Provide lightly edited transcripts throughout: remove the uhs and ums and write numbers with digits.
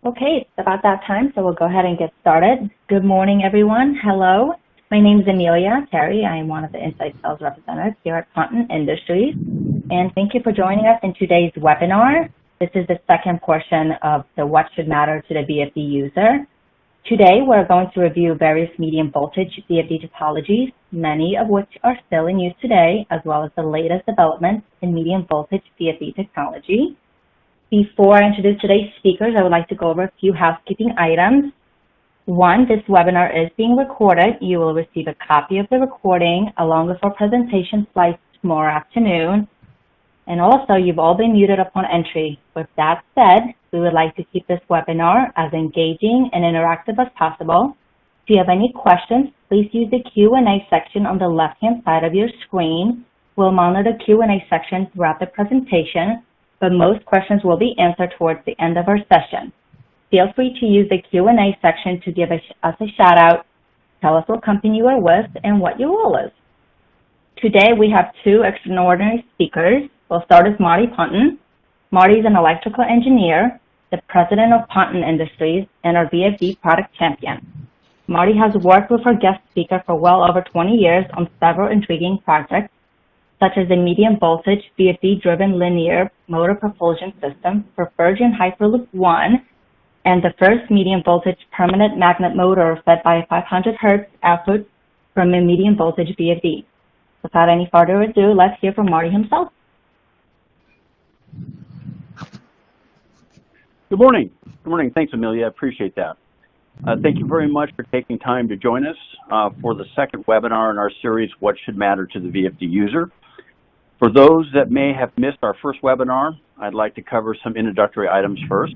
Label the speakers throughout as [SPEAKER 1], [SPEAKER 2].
[SPEAKER 1] Okay, it's about that time, so we'll go ahead and get started. Good morning, everyone. Hello. My name is Amelia Terry. I am one of the Inside Sales representatives here at Ponton Industries. And thank you for joining us in today's webinar. This is the second portion of the What Should Matter to the VFD User. Today, we're going to review various medium voltage VFD topologies, many of which are still in use today, as well as the latest developments in medium voltage VFD technology. Before I introduce today's speakers, I would like to go over a few housekeeping items. One, this webinar is being recorded. You will receive a copy of the recording along with our presentation slides tomorrow afternoon. And also, you've all been muted upon entry. With that said, we would like to keep this webinar as engaging and interactive as possible. If you have any questions, please use the Q&A section on the left-hand side of your screen. We'll monitor the Q&A section throughout the presentation, but most questions will be answered towards the end of our session. Feel free to use the Q&A section to give us a shout out, tell us what company you are with, and what your role is. Today we have two extraordinary speakers. We'll start with Marty Ponton. Marty is an electrical engineer, the president of Ponton Industries, and our VFD product champion. Marty has worked with our guest speaker for well over 20 years on several intriguing projects, such as the medium voltage VFD-driven linear motor propulsion system for Virgin Hyperloop 1 and the first medium voltage permanent magnet motor fed by a 500 Hertz output from a medium voltage VFD. Without any further ado, let's hear from Marty himself.
[SPEAKER 2] Good morning. Good morning. Thanks, Amelia. I appreciate that. Thank you very much for taking time to join us for the second webinar in our series, What Should Matter to the VFD User. For those that may have missed our first webinar, I'd like to cover some introductory items first.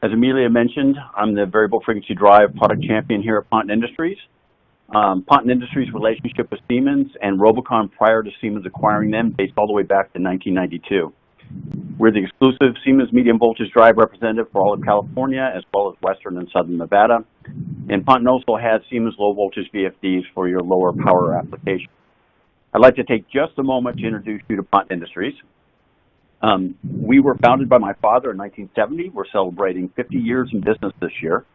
[SPEAKER 2] As Amelia mentioned, I'm the variable frequency drive product champion here at Ponton Industries. Ponton Industries' relationship with Siemens and Robocon prior to Siemens acquiring them dates all the way back to 1992. We're the exclusive Siemens medium voltage drive representative for all of California, as well as Western and Southern Nevada. And Ponton also has Siemens low voltage VFDs for your lower power applications. I'd like to take just a moment to introduce you to Ponton Industries. We were founded by my father in 1970. We're celebrating 50 years in business this year.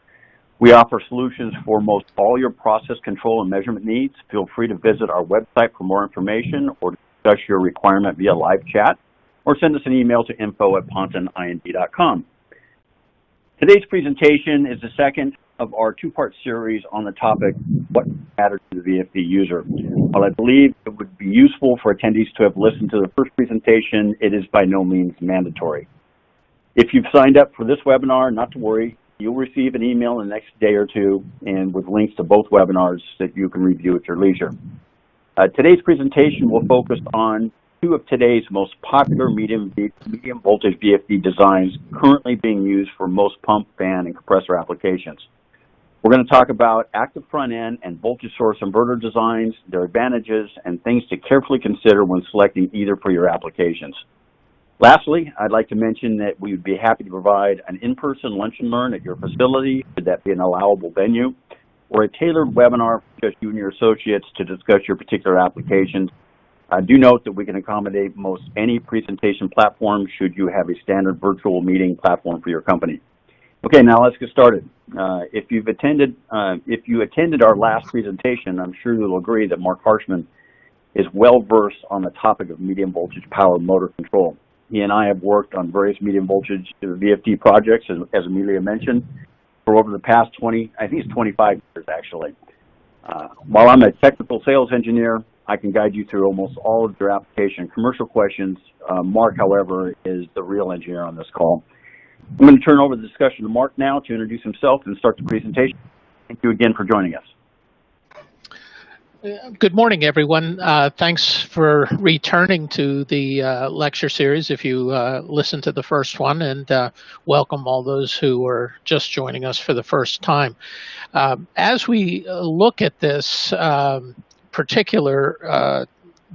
[SPEAKER 2] We offer solutions for most all your process control and measurement needs. Feel free to visit our website for more information or discuss your requirement via live chat, or send us an email to info@pontoninc.com. Today's presentation is the second of our two-part series on the topic, What Matters to the VFD User. While I believe it would be useful for attendees to have listened to the first presentation, it is by no means mandatory. If you've signed up for this webinar, not to worry, you'll receive an email in the next day or two and with links to both webinars that you can review at your leisure. Today's presentation will focus on two of today's most popular medium voltage VFD designs currently being used for most pump, fan, and compressor applications. We're going to talk about active front end and voltage source inverter designs, their advantages, and things to carefully consider when selecting either for your applications. Lastly, I'd like to mention that we would be happy to provide an in-person lunch and learn at your facility, should that be an allowable venue, or a tailored webinar for just you and your associates to discuss your particular applications. Do note that we can accommodate most any presentation platform should you have a standard virtual meeting platform for your company. Okay, now let's get started. If you attended our last presentation, I'm sure you'll agree that Mark Harshman is well versed on the topic of medium voltage power motor control. He and I have worked on various medium voltage VFD projects, as Amelia mentioned, for over the past 25 years actually. While I'm a technical sales engineer, I can guide you through almost all of your application and commercial questions. Mark, however, is the real engineer on this call. I'm going to turn over the discussion to Mark now to introduce himself and start the presentation. Thank you again for joining us.
[SPEAKER 3] Good morning, everyone. Thanks for returning to the lecture series if you listened to the first one, and welcome all those who are just joining us for the first time. As we look at this particular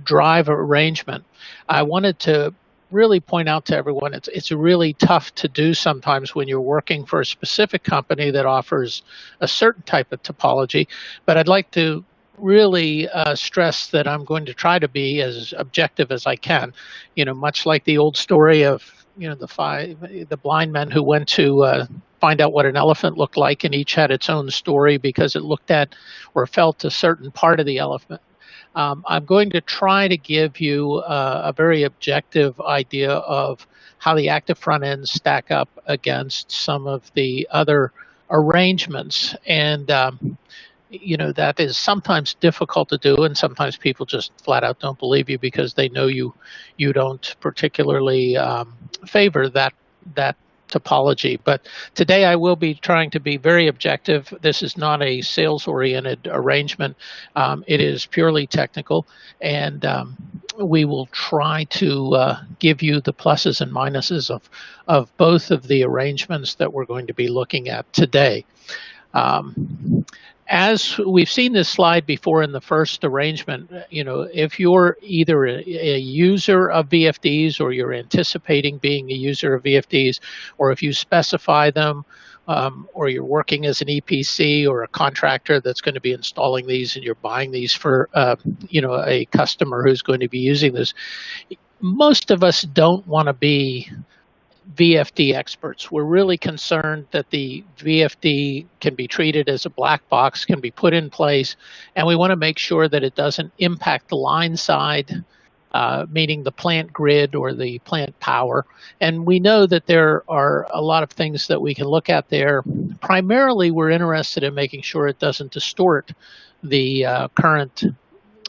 [SPEAKER 3] drive arrangement, I wanted to really point out to everyone it's really tough to do sometimes when you're working for a specific company that offers a certain type of topology, but I'd like to really stress that I'm going to try to be as objective as I can. You know, much like the old story of, you know, the blind men who went to find out what an elephant looked like, and each had its own story because it looked at or felt a certain part of the elephant. I'm going to try to give you a very objective idea of how the active front ends stack up against some of the other arrangements. And that is sometimes difficult to do, and sometimes people just flat out don't believe you because they know you don't particularly favor that topology. But today I will be trying to be very objective. This is not a sales-oriented arrangement. It is purely technical, and we will try to give you the pluses and minuses of both of the arrangements that we're going to be looking at today. As we've seen this slide before in the first arrangement, if you're either a user of VFDs or you're anticipating being a user of VFDs, or if you specify them, or you're working as an EPC or a contractor that's going to be installing these and you're buying these for a customer who's going to be using this, most of us don't want to be VFD experts. We're really concerned that the VFD can be treated as a black box, can be put in place, and we want to make sure that it doesn't impact the line side, meaning the plant grid or the plant power. And we know that there are a lot of things that we can look at there. Primarily, we're interested in making sure it doesn't distort the current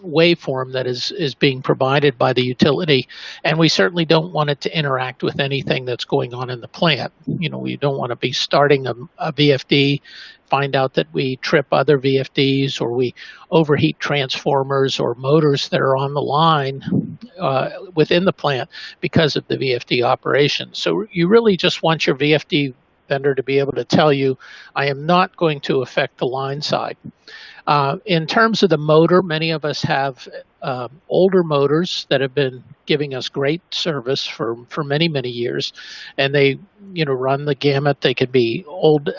[SPEAKER 3] waveform that is being provided by the utility, and we certainly don't want it to interact with anything that's going on in the plant. We don't want to be starting a VFD, find out that we trip other VFDs, or we overheat transformers or motors that are on the line within the plant because of the VFD operation. So you really just want your VFD vendor to be able to tell you, I am not going to affect the line side. In terms of the motor, many of us have older motors that have been giving us great service for many, many years, and they run the gamut. They could be old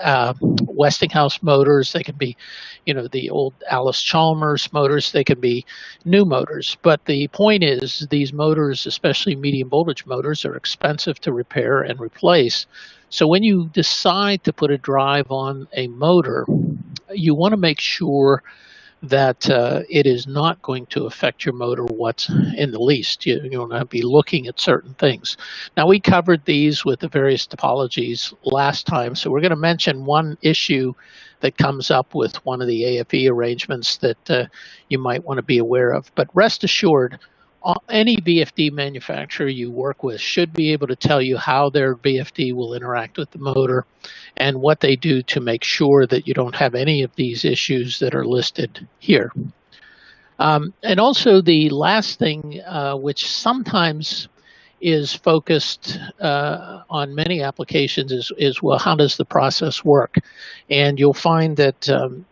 [SPEAKER 3] Westinghouse motors, they could be the old Alice Chalmers motors, they could be new motors. But the point is, these motors, especially medium voltage motors, are expensive to repair and replace. So when you decide to put a drive on a motor, you want to make sure that it is not going to affect your motor in the least. You want to be looking at certain things. Now, we covered these with the various topologies last time, so we're going to mention one issue that comes up with one of the AFE arrangements that you might want to be aware of. But rest assured, any VFD manufacturer you work with should be able to tell you how their VFD will interact with the motor and what they do to make sure that you don't have any of these issues that are listed here. And also the last thing, which sometimes is focused on many applications, is well, how does the process work? And you'll find that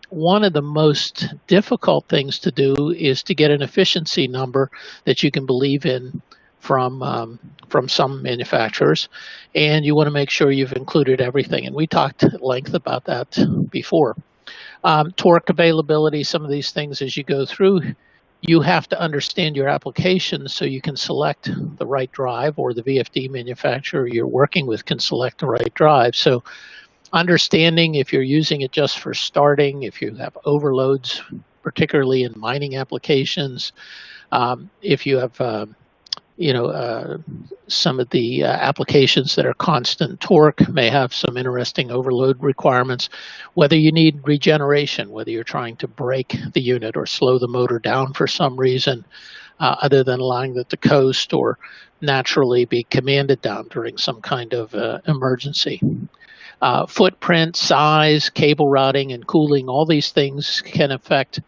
[SPEAKER 3] one of the most difficult things to do is to get an efficiency number that you can believe in from some manufacturers, and you want to make sure you've included everything. And we talked at length about that before. Torque availability, some of these things as you go through, you have to understand your application so you can select the right drive, or the VFD manufacturer you're working with can select the right drive. So understanding if you're using it just for starting, if you have overloads, particularly in mining applications, if you have some of the applications that are constant torque may have some interesting overload requirements, whether you need regeneration, whether you're trying to break the unit or slow the motor down for some reason other than allowing it to coast or naturally be commanded down during some kind of emergency. Footprint, size, cable routing, and cooling, all these things can affect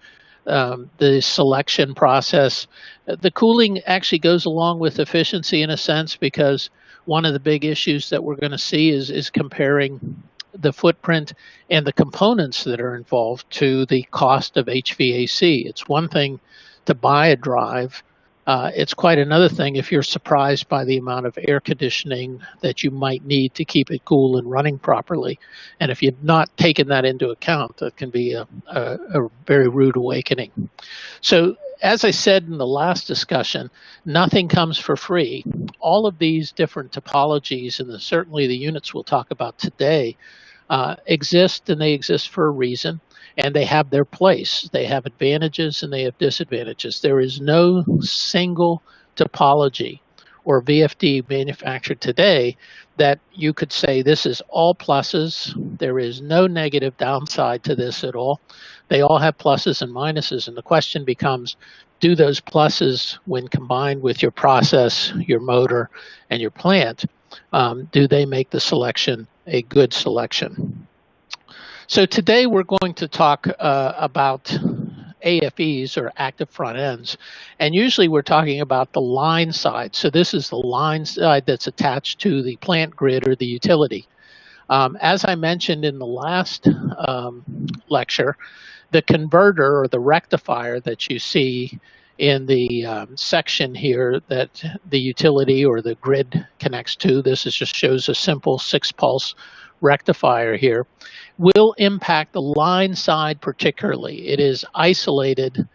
[SPEAKER 3] the selection process. The cooling actually goes along with efficiency in a sense, because one of the big issues that we're going to see is comparing the footprint and the components that are involved to the cost of HVAC. It's one thing to buy a drive. It's quite another thing if you're surprised by the amount of air conditioning that you might need to keep it cool and running properly. And if you've not taken that into account, that can be a very rude awakening. So as I said in the last discussion, nothing comes for free. All of these different topologies, and certainly the units we'll talk about today, exist, and they exist for a reason, and they have their place. They have advantages and they have disadvantages. There is no single topology or VFD manufactured today that you could say this is all pluses. There is no negative downside to this at all. They all have pluses and minuses, and the question becomes, do those pluses, when combined with your process, your motor, and your plant, do they make the selection a good selection? So today we're going to talk about AFEs, or active front ends, and usually we're talking about the line side. So this is the line side that's attached to the plant grid or the utility. As I mentioned in the last lecture, the converter or the rectifier that you see in the section here that the utility or the grid connects to, this just shows a simple 6-pulse rectifier here, will impact the line side particularly. It is isolated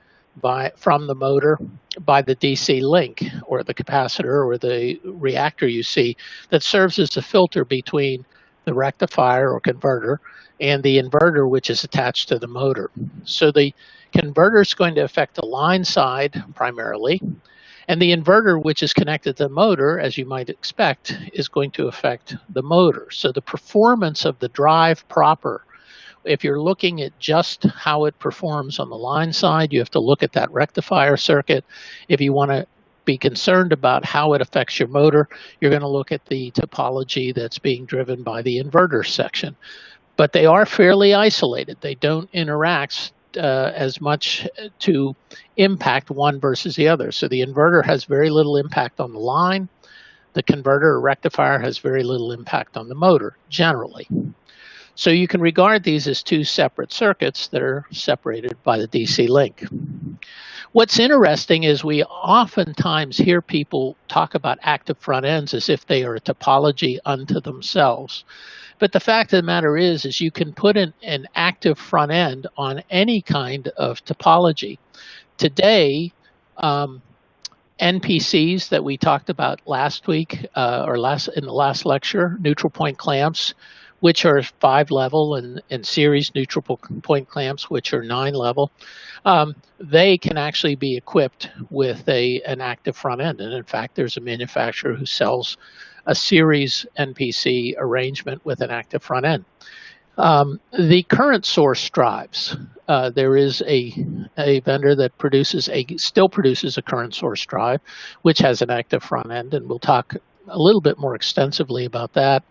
[SPEAKER 3] from the motor by the DC link or the capacitor or the reactor you see that serves as a filter between the rectifier or converter and the inverter, which is attached to the motor. So the converter is going to affect the line side primarily, and the inverter, which is connected to the motor, as you might expect, is going to affect the motor. So the performance of the drive proper, if you're looking at just how it performs on the line side, you have to look at that rectifier circuit. If you want to be concerned about how it affects your motor, you're going to look at the topology that's being driven by the inverter section. But they are fairly isolated. They don't interact as much to impact one versus the other. So the inverter has very little impact on the line. The converter or rectifier has very little impact on the motor, generally. So you can regard these as two separate circuits that are separated by the DC link. What's interesting is we oftentimes hear people talk about active front ends as if they are a topology unto themselves. But the fact of the matter is you can put an active front end on any kind of topology. Today, NPCs that we talked about last week in the last lecture, neutral point clamps, which are 5-level, and series neutral point clamps, which are 9-level, they can actually be equipped with an active front end. And in fact, there's a manufacturer who sells a series NPC arrangement with an active front end. The current source drives, there is a vendor that still produces a current source drive, which has an active front end, and we'll talk a little bit more extensively about that.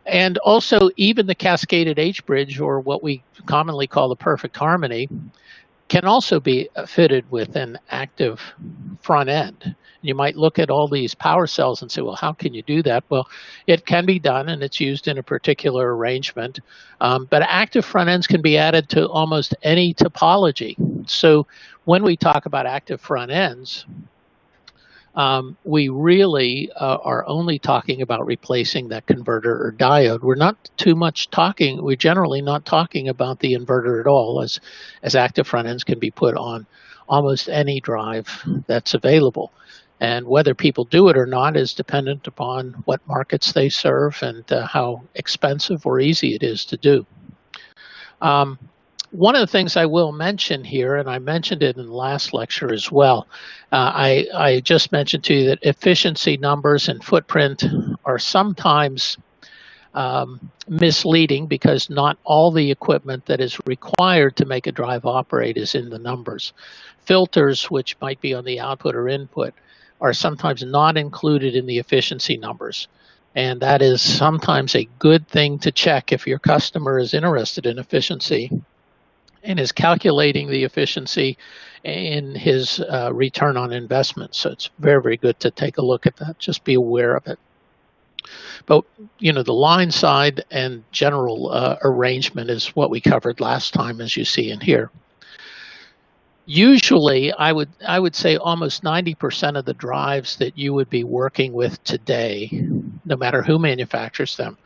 [SPEAKER 3] And also, even the cascaded H-bridge, or what we commonly call the perfect harmony, can also be fitted with an active front end. You might look at all these power cells and say, well, how can you do that? Well, it can be done, and it's used in a particular arrangement. But active front ends can be added to almost any topology. So when we talk about active front ends, we really are only talking about replacing that converter or diode. We're generally not talking about the inverter at all, as active front ends can be put on almost any drive that's available. And whether people do it or not is dependent upon what markets they serve and how expensive or easy it is to do. One of the things I will mention here, and I mentioned it in the last lecture as well, I just mentioned to you that efficiency numbers and footprint are sometimes misleading because not all the equipment that is required to make a drive operate is in the numbers. Filters, which might be on the output or input, are sometimes not included in the efficiency numbers. And that is sometimes a good thing to check if your customer is interested in efficiency and is calculating the efficiency in his return on investment. So it's very, very good to take a look at that. Just be aware of it. But, the line side and general arrangement is what we covered last time, as you see in here. Usually, I would say almost 90% of the drives that you would be working with today, no matter who manufactures them,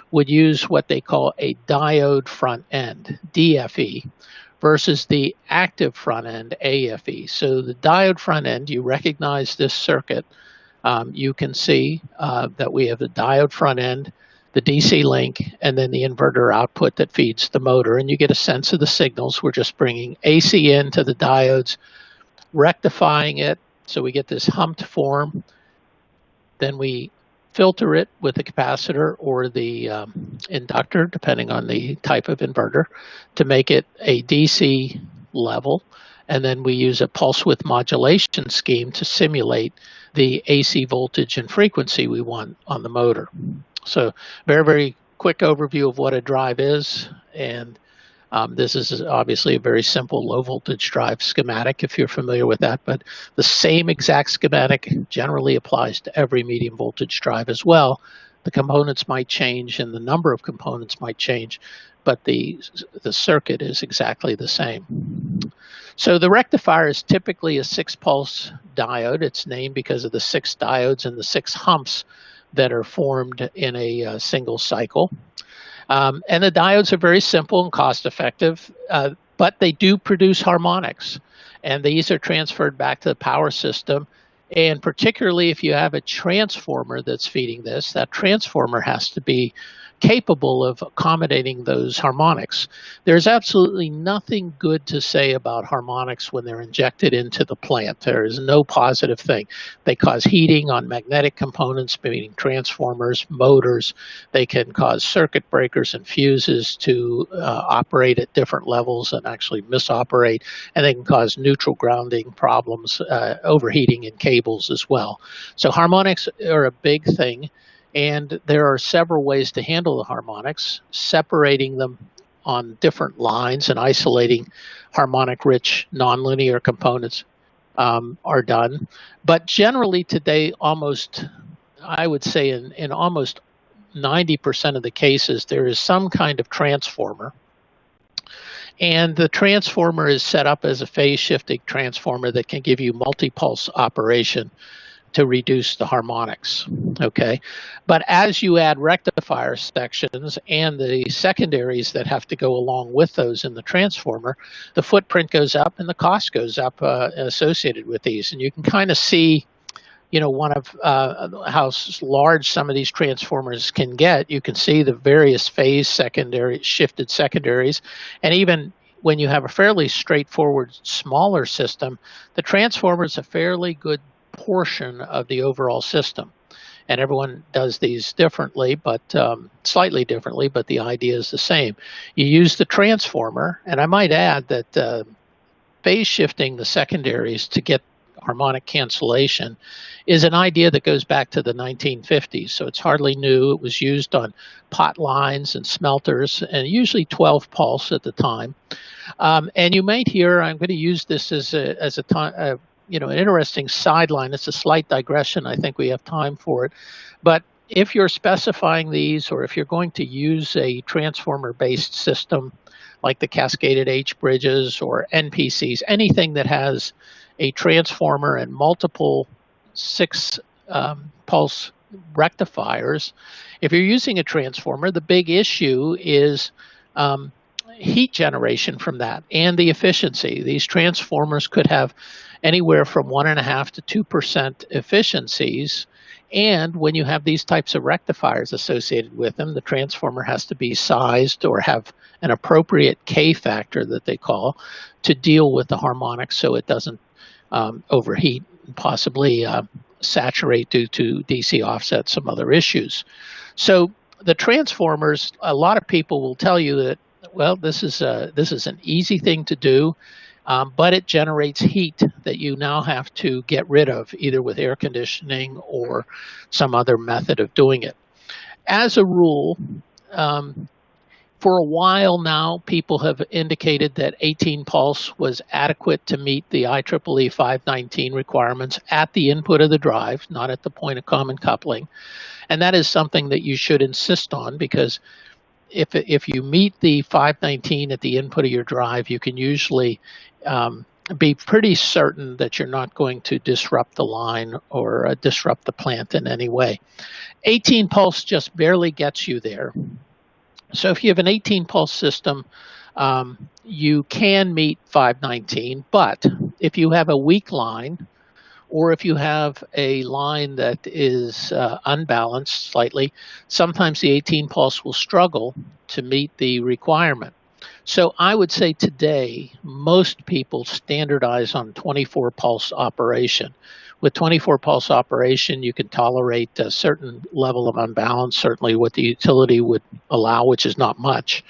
[SPEAKER 3] would use what they call a diode front end, DFE, versus the active front end, AFE. So the diode front end, you recognize this circuit. You can see that we have the diode front end the DC link, and then the inverter output that feeds the motor, and you get a sense of the signals. We're just bringing AC into the diodes, rectifying it, so we get this humped form. Then we filter it with the capacitor or the inductor, depending on the type of inverter, to make it a DC level. And then we use a pulse width modulation scheme to simulate the AC voltage and frequency we want on the motor. So very, very quick overview of what a drive is. And this is obviously a very simple low voltage drive schematic, if you're familiar with that, but the same exact schematic generally applies to every medium voltage drive as well. The components might change and the number of components might change, but the circuit is exactly the same. So the rectifier is typically a 6-pulse diode. It's named because of the 6 diodes and the 6 humps that are formed in a single cycle. And the diodes are very simple and cost-effective, but they do produce harmonics, and these are transferred back to the power system. And particularly if you have a transformer that's feeding this, that transformer has to be capable of accommodating those harmonics. There's absolutely nothing good to say about harmonics when they're injected into the plant. There is no positive thing. They cause heating on magnetic components, meaning transformers, motors. They can cause circuit breakers and fuses to operate at different levels and actually misoperate, and they can cause neutral grounding problems, overheating in cables as well. So harmonics are a big thing. And there are several ways to handle the harmonics, separating them on different lines and isolating harmonic-rich nonlinear components are done. But generally today, I would say in almost 90% of the cases, there is some kind of transformer. And the transformer is set up as a phase shifting transformer that can give you multi-pulse operation to reduce the harmonics, okay? But as you add rectifier sections and the secondaries that have to go along with those in the transformer, the footprint goes up and the cost goes up associated with these. And you can kind of see, one of how large some of these transformers can get. You can see the various phase shifted secondaries, and even when you have a fairly straightforward smaller system, the transformer is a fairly good portion of the overall system. And everyone does these differently, but slightly differently, but the idea is the same. You use the transformer, and I might add that phase shifting the secondaries to get harmonic cancellation is an idea that goes back to the 1950s, so it's hardly new. It was used on pot lines and smelters, and usually 12 pulse at the time. And you might hear, I'm going to use this as an interesting sideline. It's a slight digression. I think we have time for it. But if you're specifying these, or if you're going to use a transformer-based system like the cascaded H bridges or NPCs, anything that has a transformer and multiple 6-pulse rectifiers, if you're using a transformer, the big issue is heat generation from that and the efficiency. These transformers could have anywhere from 1.5% to 2% efficiencies. And when you have these types of rectifiers associated with them, the transformer has to be sized or have an appropriate K factor that they call to deal with the harmonics so it doesn't overheat and possibly saturate due to DC offset, some other issues. So the transformers, a lot of people will tell you that, well, this is an easy thing to do, but it generates heat that you now have to get rid of, either with air conditioning or some other method of doing it. As a rule, for a while now, people have indicated that 18 pulse was adequate to meet the IEEE 519 requirements at the input of the drive, not at the point of common coupling. And that is something that you should insist on, because if you meet the 519 at the input of your drive, you can usually be pretty certain that you're not going to disrupt the line or disrupt the plant in any way. 18 pulse just barely gets you there. So if you have an 18 pulse system, you can meet 519, but if you have a weak line or if you have a line that is unbalanced slightly, sometimes the 18 pulse will struggle to meet the requirement. So I would say today, most people standardize on 24 pulse operation. With 24 pulse operation, you can tolerate a certain level of unbalance, certainly what the utility would allow, which is not much.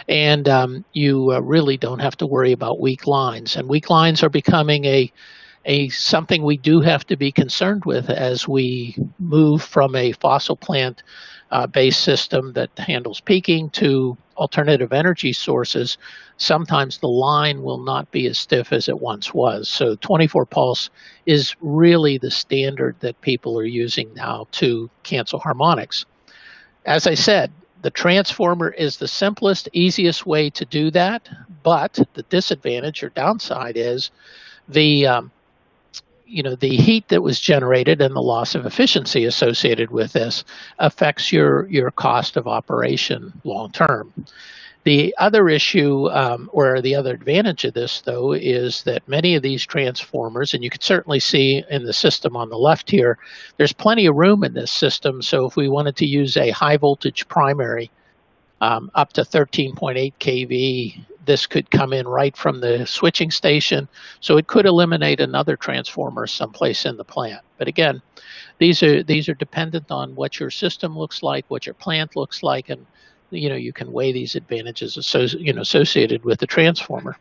[SPEAKER 3] And you really don't have to worry about weak lines. And weak lines are becoming a something we do have to be concerned with as we move from a fossil plant based system that handles peaking to alternative energy sources. Sometimes the line will not be as stiff as it once was. So 24 pulse is really the standard that people are using now to cancel harmonics. As I said, the transformer is the simplest, easiest way to do that, but the disadvantage or downside is the the heat that was generated and the loss of efficiency associated with this affects your cost of operation long term. The other issue, or the other advantage of this, though, is that many of these transformers, and you can certainly see in the system on the left here, there's plenty of room in this system. So if we wanted to use a high voltage primary up to 13.8 kV, this could come in right from the switching station. So it could eliminate another transformer someplace in the plant. But again, these are dependent on what your system looks like, what your plant looks like, and you can weigh these advantages associated with the transformer.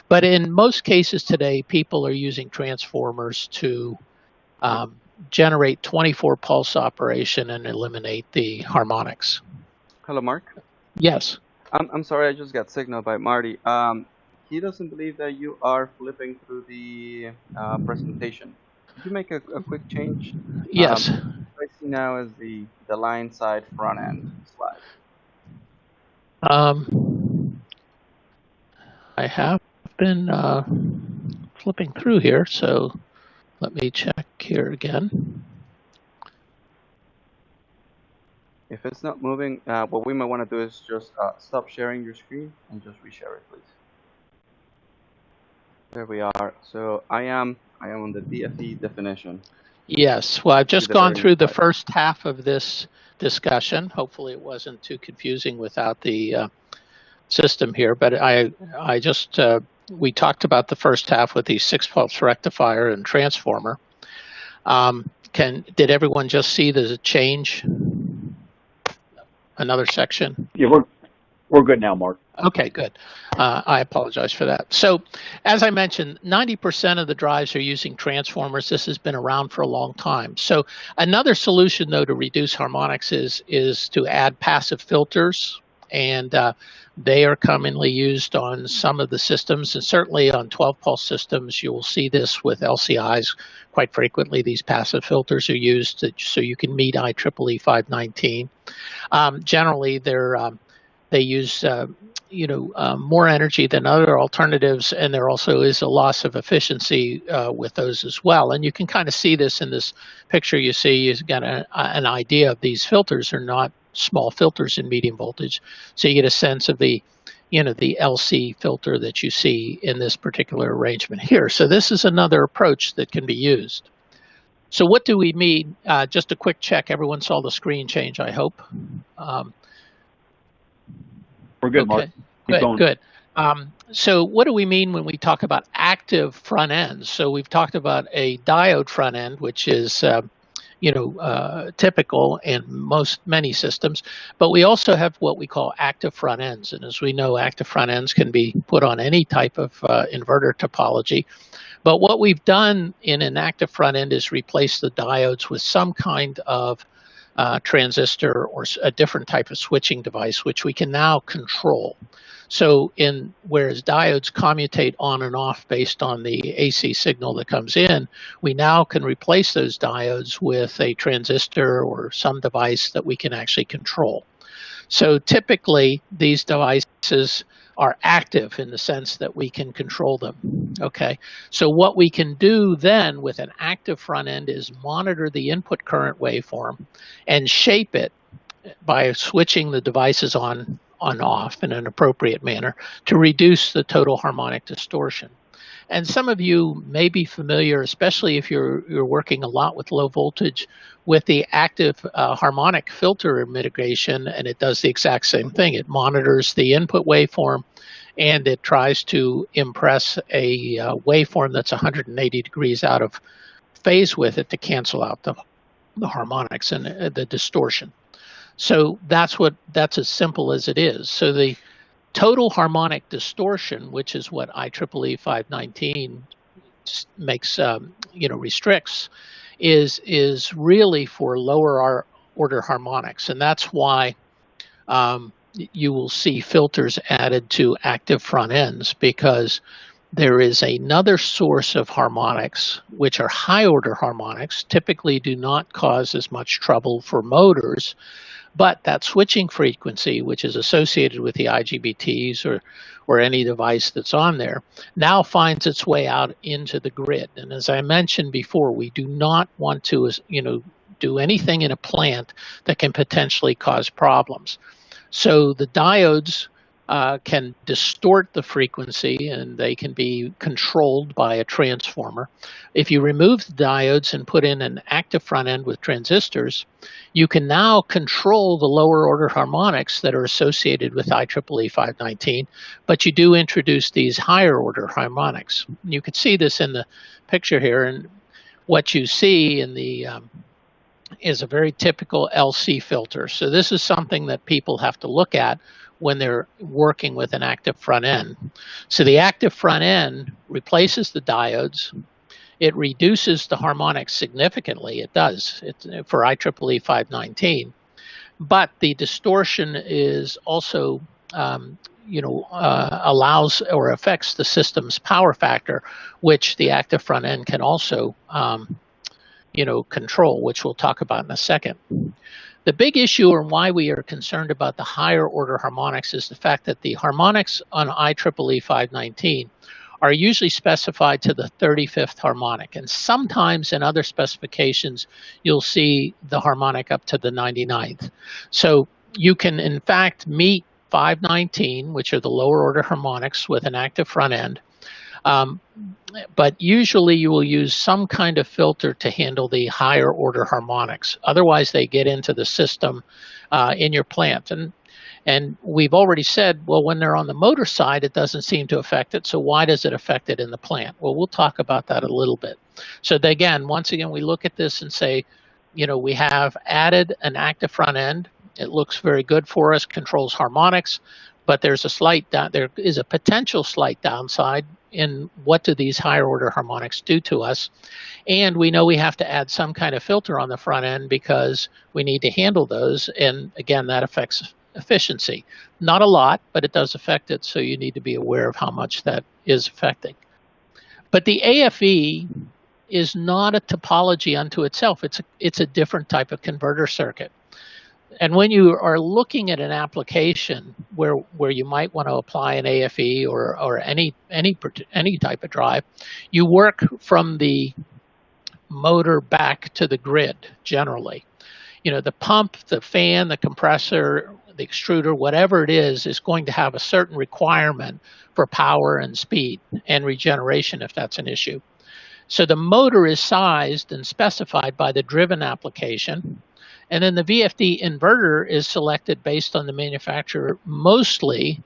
[SPEAKER 3] But in most cases today, people are using transformers to generate 24 pulse operation and eliminate the harmonics.
[SPEAKER 4] Hello, Mark.
[SPEAKER 3] Yes.
[SPEAKER 4] I'm sorry, I just got signaled by Marty. He doesn't believe that you are flipping through the presentation. Could you make a quick change?
[SPEAKER 3] Yes.
[SPEAKER 4] What I see now is the line side front end slide.
[SPEAKER 3] I have been flipping through here, so let me check here again.
[SPEAKER 4] If it's not moving, what we might want to do is just stop sharing your screen and just reshare it, please. There we are. So I am on the VFD definition.
[SPEAKER 3] Yes. Well, I've just gone through the first half of this discussion. Hopefully, it wasn't too confusing without the system here. But I just we talked about the first half with the 6-pulse rectifier and transformer. Did everyone just see the change? Another section?
[SPEAKER 2] Yeah, we're good now, Mark.
[SPEAKER 3] Okay, good. I apologize for that. So, as I mentioned, 90% of the drives are using transformers. This has been around for a long time. So, another solution, though, to reduce harmonics is to add passive filters, and they are commonly used on some of the systems, and certainly on 12-pulse systems, you will see this with LCIs quite frequently. These passive filters are used so you can meet IEEE 519. Generally, they use more energy than other alternatives, and there also is a loss of efficiency with those as well. And you can kind of see this in this picture. You see, you've got an idea of these filters are not small filters in medium voltage, so you get a sense of the LC filter that you see in this particular arrangement here. So this is another approach that can be used. So what do we mean? Just a quick check. Everyone saw the screen change, I hope.
[SPEAKER 2] We're good, Mark.
[SPEAKER 3] Good. So what do we mean when we talk about active front ends? So we've talked about a diode front end, which is typical in many systems, but we also have what we call active front ends. And as we know, active front ends can be put on any type of inverter topology. But what we've done in an active front end is replace the diodes with some kind of transistor or a different type of switching device, which we can now control. So whereas diodes commutate on and off based on the AC signal that comes in, we now can replace those diodes with a transistor or some device that we can actually control. So typically, these devices are active in the sense that we can control them. Okay, so what we can do then with an active front end is monitor the input current waveform and shape it by switching the devices on off in an appropriate manner to reduce the total harmonic distortion. And some of you may be familiar, especially if you're working a lot with low voltage, with the active harmonic filter mitigation, and it does the exact same thing. It monitors the input waveform, and it tries to impress a waveform that's 180 degrees out of phase with it to cancel out the harmonics and the distortion. So that's as simple as it is. So the total harmonic distortion, which is what IEEE 519 makes, restricts, is really for lower order harmonics, and that's why you will see filters added to active front ends, because there is another source of harmonics, which are high order harmonics, typically do not cause as much trouble for motors, but that switching frequency, which is associated with the IGBTs or any device that's on there, now finds its way out into the grid. And as I mentioned before, we do not want to, do anything in a plant that can potentially cause problems. So the diodes can distort the frequency, and they can be controlled by a transformer. If you remove the diodes and put in an active front end with transistors, you can now control the lower order harmonics that are associated with IEEE 519, but you do introduce these higher order harmonics. You can see this in the picture here, and what you see in the is a very typical LC filter. So this is something that people have to look at when they're working with an active front end. So the active front end replaces the diodes. It reduces the harmonics significantly. It does. It's for IEEE 519. But the distortion is also allows or affects the system's power factor, which the active front end can also control, which we'll talk about in a second. The big issue, and why we are concerned about the higher order harmonics, is the fact that the harmonics on IEEE 519 are usually specified to the 35th harmonic, and sometimes in other specifications you'll see the harmonic up to the 99th. So you can in fact meet 519, which are the lower order harmonics, with an active front end. But usually you will use some kind of filter to handle the higher order harmonics. Otherwise, they get into the system in your plant. And we've already said, well, when they're on the motor side, it doesn't seem to affect it. So why does it affect it in the plant? Well, we'll talk about that a little bit. So once again, we look at this and say, we have added an active front end. It looks very good for us, controls harmonics, but there is a potential slight downside in what do these higher order harmonics do to us. And we know we have to add some kind of filter on the front end because we need to handle those. And again, that affects efficiency. Not a lot, but it does affect it. So you need to be aware of how much that is affecting. But the AFE is not a topology unto itself. It's a different type of converter circuit. And when you are looking at an application where you might want to apply an AFE or any type of drive, you work from the motor back to the grid generally. The pump, the fan, the compressor, the extruder, whatever it is going to have a certain requirement for power and speed and regeneration if that's an issue. So the motor is sized and specified by the driven application. And then the VFD inverter is selected based on the manufacturer mostly,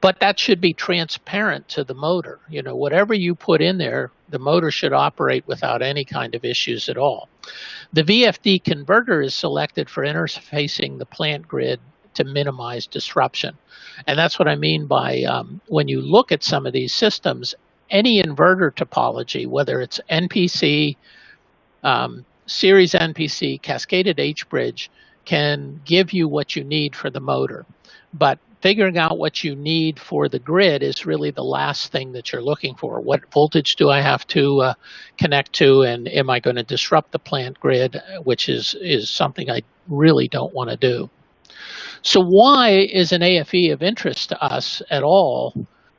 [SPEAKER 3] but that should be transparent to the motor. Whatever you put in there, the motor should operate without any kind of issues at all. The VFD converter is selected for interfacing the plant grid to minimize disruption. And that's what I mean by when you look at some of these systems, any inverter topology, whether it's NPC, series NPC, cascaded H-bridge, can give you what you need for the motor. But figuring out what you need for the grid is really the last thing that you're looking for. What voltage do I have to connect to, and am I going to disrupt the plant grid, which is something I really don't want to do. So why is an AFE of interest to us at all,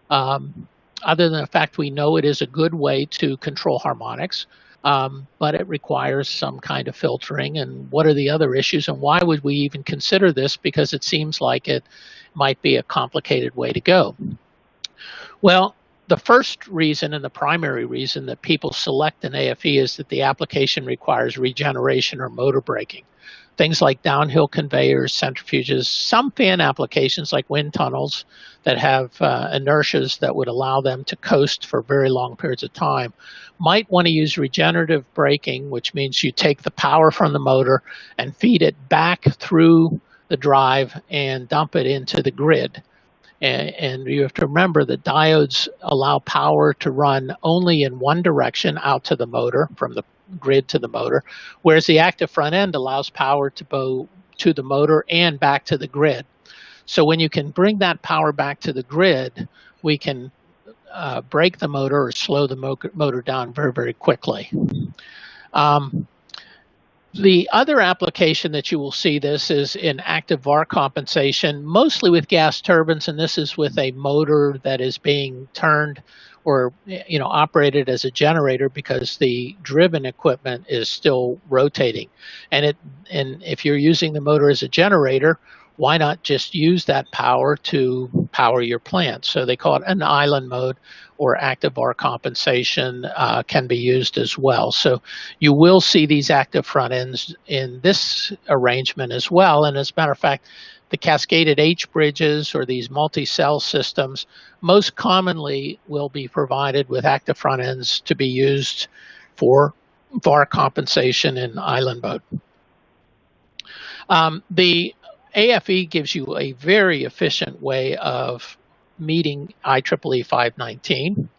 [SPEAKER 3] other than the fact we know it is a good way to control harmonics? But it requires some kind of filtering. And what are the other issues, and why would we even consider this? Because it seems like it might be a complicated way to go. Well, The first reason and the primary reason that people select an AFE is that the application requires regeneration or motor braking. Things like downhill conveyors, centrifuges, some fan applications like wind tunnels that have inertias that would allow them to coast for very long periods of time might want to use regenerative braking, which means you take the power from the motor and feed it back through the drive and dump it into the grid. And you have to remember that diodes allow power to run only in one direction out to the motor, from the grid to the motor, whereas the active front end allows power to go to the motor and back to the grid. So when you can bring that power back to the grid, we can brake the motor or slow the motor down very, very quickly. The other application that you will see this is in active VAR compensation, mostly with gas turbines, and this is with a motor that is being turned or operated as a generator because the driven equipment is still rotating. And if you're using the motor as a generator, why not just use that power to power your plant? So they call it an island mode, or active VAR compensation can be used as well. So you will see these active front ends in this arrangement as well. And as a matter of fact, the cascaded H bridges or these multi-cell systems most commonly will be provided with active front ends to be used for VAR compensation in island mode. The AFE gives you a very efficient way of meeting IEEE 519,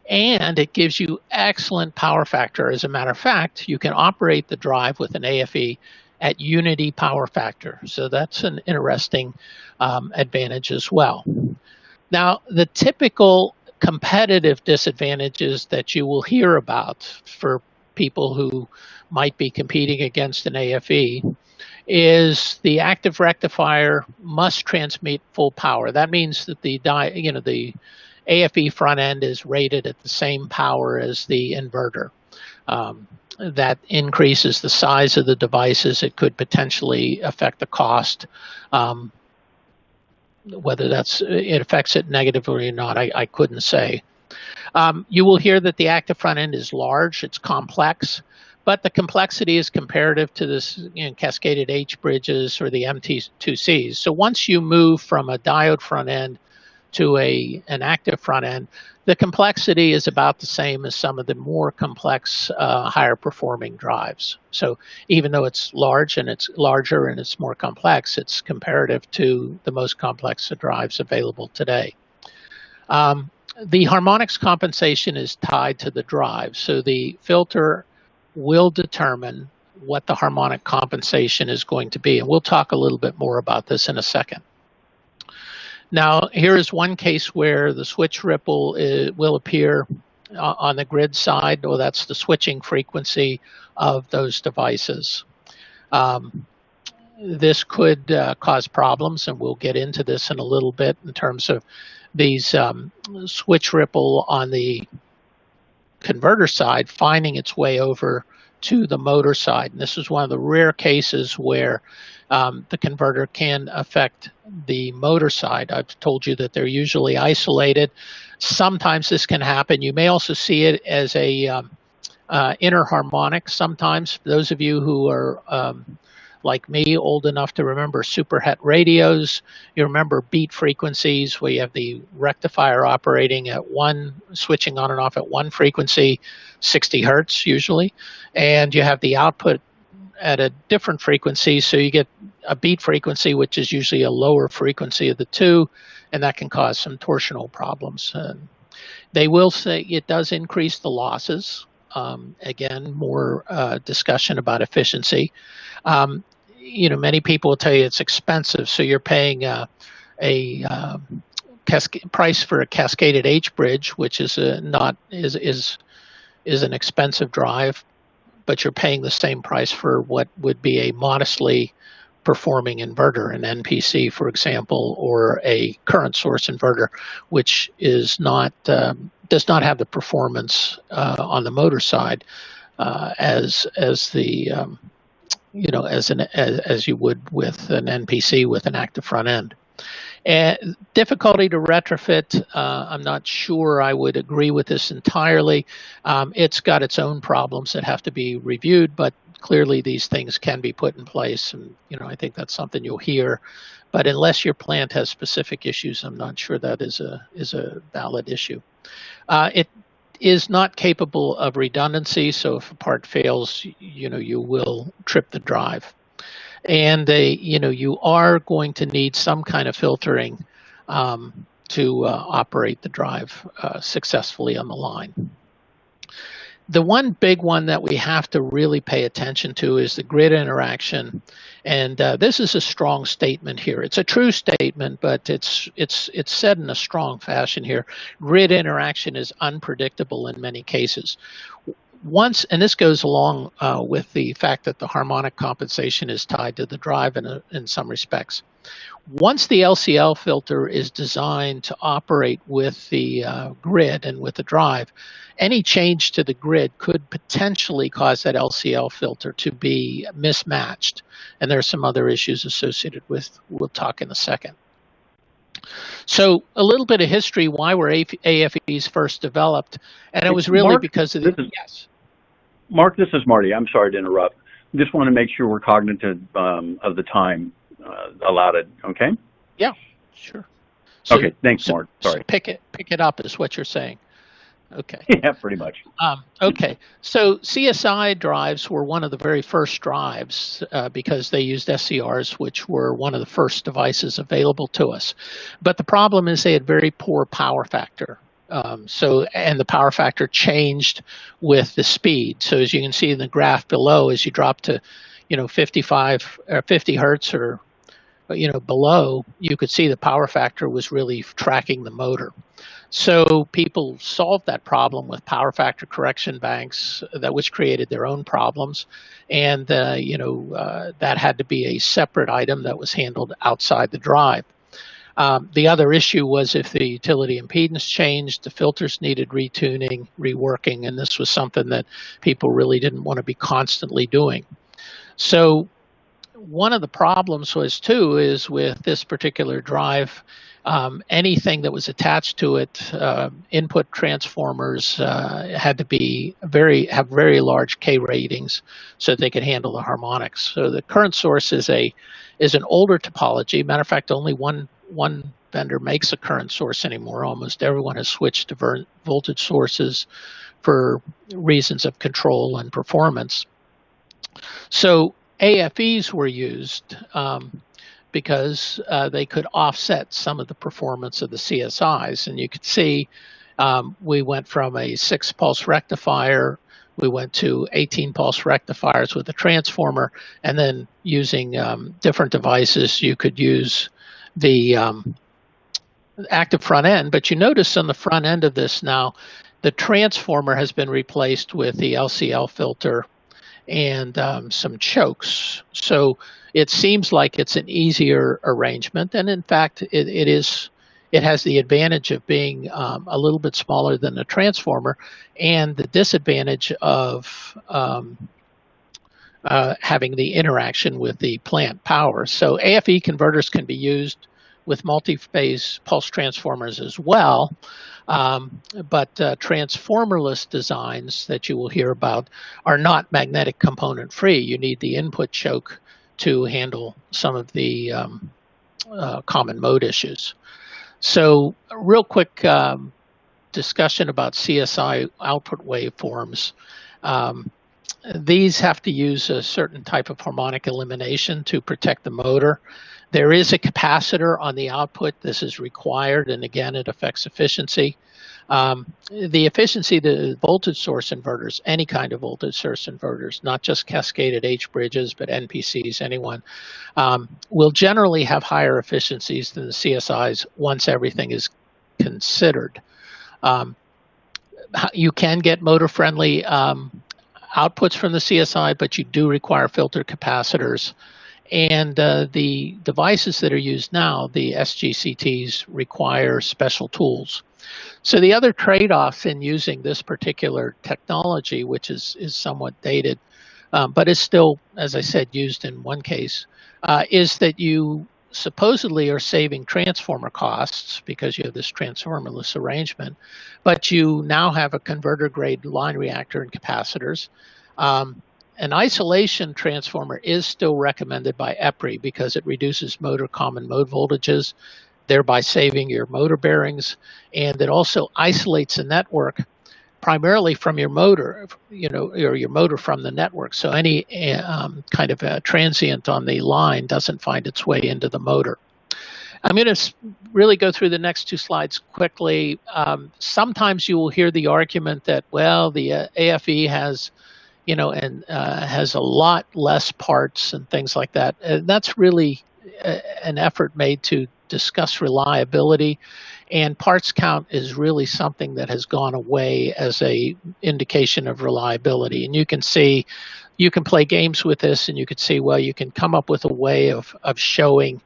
[SPEAKER 3] and it gives you excellent power factor. As a matter of fact, you can operate the drive with an AFE at unity power factor, so that's an interesting advantage as well. Now, the typical competitive disadvantages that you will hear about for people who might be competing against an AFE is the active rectifier must transmit full power. That means that the AFE front end is rated at the same power as the inverter. That increases the size of the devices. It could potentially affect the cost. Whether it affects it negatively or not, I couldn't say. You will hear that the active front end is large, it's complex, but the complexity is comparative to this cascaded H bridges or the MT2Cs. So once you move from a diode front end to an active front end, the complexity is about the same as some of the more complex, higher performing drives. So even though it's large and it's larger and it's more complex, it's comparative to the most complex drives available today. The harmonics compensation is tied to the drive. So the filter will determine what the harmonic compensation is going to be. And we'll talk a little bit more about this in a second. Now, here is one case where the switch ripple will appear on the grid side, or that's the switching frequency of those devices. This could cause problems, and we'll get into this in a little bit in terms of these switch ripple on the converter side finding its way over to the motor side. And this is one of the rare cases where the converter can affect the motor side. I've told you that they're usually isolated. Sometimes this can happen. You may also see it as a inner harmonic sometimes. Those of you who are like me, old enough to remember super het radios, you remember beat frequencies where you have the rectifier operating at switching on and off at one frequency, 60 hertz usually, and you have the output at a different frequency, so you get a beat frequency, which is usually a lower frequency of the two, and that can cause some torsional problems. They will say it does increase the losses. Again, more discussion about efficiency. Many people will tell you it's expensive, so you're paying a price for a cascaded H bridge, which is an expensive drive, but you're paying the same price for what would be a modestly performing inverter, an NPC, for example, or a current source inverter, which is not does not have the performance on the motor side as you would with an NPC with an active front end. Difficulty to retrofit, I'm not sure I would agree with this entirely. It's got its own problems that have to be reviewed, but clearly these things can be put in place, and I think that's something you'll hear. But unless your plant has specific issues, I'm not sure that is a valid issue. It is not capable of redundancy, so if a part fails, you will trip the drive. And you are going to need some kind of filtering to operate the drive successfully on the line. The one big one that we have to really pay attention to is the grid interaction, and this is a strong statement here. It's a true statement, but it's said in a strong fashion here. Grid interaction is unpredictable in many cases. And this goes along with the fact that the harmonic compensation is tied to the drive in some respects. Once the LCL filter is designed to operate with the grid and with the drive, any change to the grid could potentially cause that LCL filter to be mismatched. And there are some other issues associated with, we'll talk in a second. So a little bit of history, why were AFEs first developed? And it was really because of the, yes.
[SPEAKER 2] Mark, this is Marty. I'm sorry to interrupt. Just want to make sure we're cognizant of the time allotted, okay?
[SPEAKER 3] Yeah, sure. So,
[SPEAKER 2] okay, thanks, Mark. Sorry.
[SPEAKER 3] So pick it up is what you're saying. Okay.
[SPEAKER 2] Yeah, pretty much.
[SPEAKER 3] Okay, so CSI drives were one of the very first drives because they used SCRs, which were one of the first devices available to us. But the problem is they had very poor power factor. And the power factor changed with the speed. So as you can see in the graph below, as you drop to, 55 or 50 hertz or, below, you could see the power factor was really tracking the motor. So people solved that problem with power factor correction banks, which created their own problems. And, that had to be a separate item that was handled outside the drive. The other issue was if the utility impedance changed, the filters needed retuning, reworking, and this was something that people really didn't want to be constantly doing. So one of the problems is with this particular drive, anything that was attached to it, input transformers had to have very large K ratings so that they could handle the harmonics. So the current source is an older topology. Matter of fact, only one vendor makes a current source anymore. Almost everyone has switched to voltage sources for reasons of control and performance. So AFEs were used because they could offset some of the performance of the CSIs. And you could see we went from a 6-pulse rectifier, we went to 18-pulse rectifiers with a transformer, and then using different devices, you could use the active front end. But you notice on the front end of this now, the transformer has been replaced with the LCL filter and some chokes. So it seems like it's an easier arrangement, and in fact, it is. It has the advantage of being a little bit smaller than the transformer, and the disadvantage of having the interaction with the plant power. So AFE converters can be used with multi-phase pulse transformers as well. But transformerless designs that you will hear about are not magnetic component free. You need the input choke to handle some of the common mode issues. So a real quick discussion about CSI output waveforms. These have to use a certain type of harmonic elimination to protect the motor. There is a capacitor on the output. This is required, and again, it affects efficiency. The efficiency of the voltage source inverters, any kind of voltage source inverters, not just cascaded H bridges, but NPCs, anyone, will generally have higher efficiencies than the CSIs once everything is considered. You can get motor-friendly outputs from the CSI, but you do require filter capacitors. And the devices that are used now, the SGCTs, require special tools. So the other trade-offs in using this particular technology, which is somewhat dated, but is still, as I said, used in one case, is that you supposedly are saving transformer costs because you have this transformerless arrangement, but you now have a converter grade line reactor and capacitors. An isolation transformer is still recommended by EPRI because it reduces motor common mode voltages, thereby saving your motor bearings, and it also isolates the network primarily from your motor, or your motor from the network. So any kind of a transient on the line doesn't find its way into the motor. I'm going to really go through the next two slides quickly. Sometimes you will hear the argument that, well, the AFE has, has a lot less parts and things like that. And that's really an effort made to discuss reliability, and parts count is really something that has gone away as a indication of reliability. And you can see, you can play games with this, and you can see, well, you can come up with a way of showing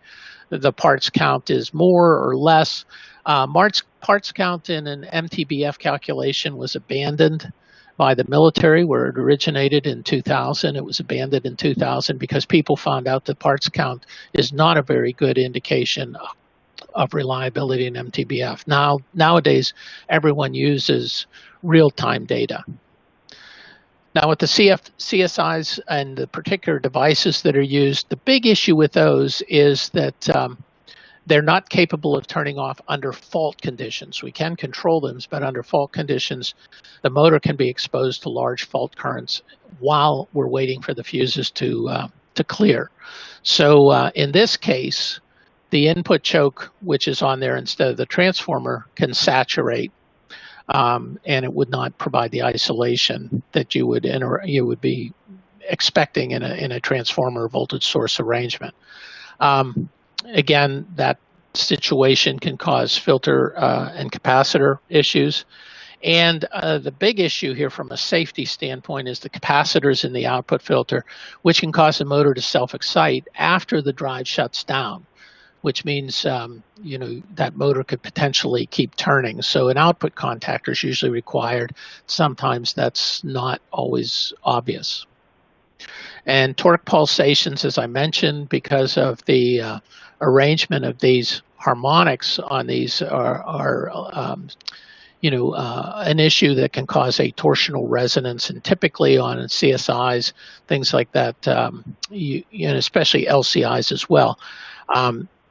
[SPEAKER 3] the parts count is more or less. Parts count in an MTBF calculation was abandoned by the military, where it originated in 2000. It was abandoned in 2000 because people found out that parts count is not a very good indication of reliability in MTBF. Nowadays, everyone uses real-time data. Now, with the CSIs and the particular devices that are used, the big issue with those is that they're not capable of turning off under fault conditions. We can control them, but under fault conditions, the motor can be exposed to large fault currents while we're waiting for the fuses to clear. So in this case, the input choke, which is on there instead of the transformer, can saturate, and it would not provide the isolation that you would be expecting in a transformer voltage source arrangement. Again, that situation can cause filter and capacitor issues. And the big issue here from a safety standpoint is the capacitors in the output filter, which can cause the motor to self-excite after the drive shuts down, which means that motor could potentially keep turning. So an output contactor is usually required. Sometimes that's not always obvious. And torque pulsations, as I mentioned, because of the arrangement of these harmonics on these are an issue that can cause a torsional resonance, and typically on CSIs, things like that, especially LCIs as well.